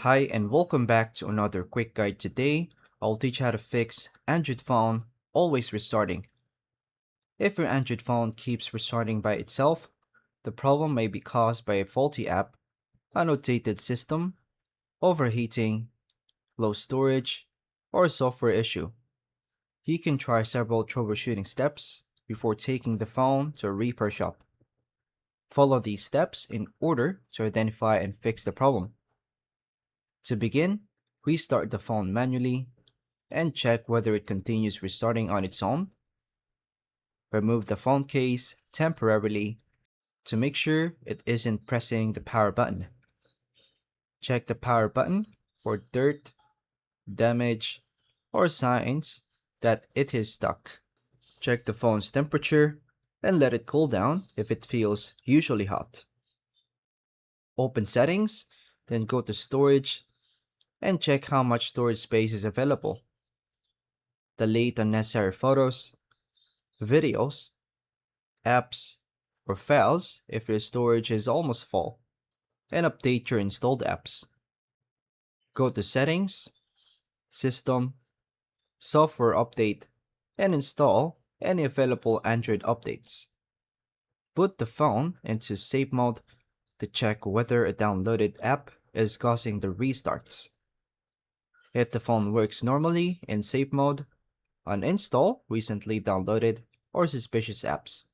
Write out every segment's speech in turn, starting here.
Hi and welcome back to another quick guide. Today, I'll teach how to fix Android phone always restarting. If your Android phone keeps restarting by itself, the problem may be caused by a faulty app, an outdated system, overheating, low storage, or a software issue. You can try several troubleshooting steps before taking the phone to a repair shop. Follow these steps in order to identify and fix the problem. To begin, restart the phone manually and check whether it continues restarting on its own. Remove the phone case temporarily to make sure it isn't pressing the power button. Check the power button for dirt, damage, or signs that it is stuck. Check the phone's temperature and let it cool down if it feels usually hot. Open settings, then go to storage and check how much storage space is available. Delete unnecessary photos, videos, apps, or files if your storage is almost full, and update your installed apps. Go to Settings, System, Software Update, and install any available Android updates. Put the phone into safe mode to check whether a downloaded app is causing the restarts. If the phone works normally in safe mode, uninstall recently downloaded or suspicious apps.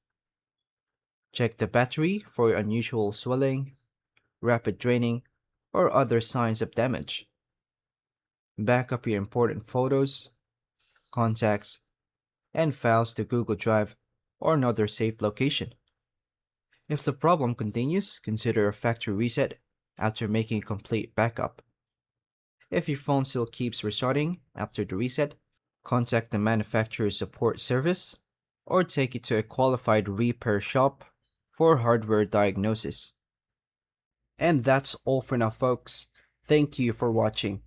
Check the battery for unusual swelling, rapid draining, or other signs of damage. Back up your important photos, contacts, and files to Google Drive or another safe location. If the problem continues, consider a factory reset after making a complete backup. If your phone still keeps restarting after the reset, contact the manufacturer's support service or take it to a qualified repair shop for hardware diagnosis. And that's all for now, folks. Thank you for watching.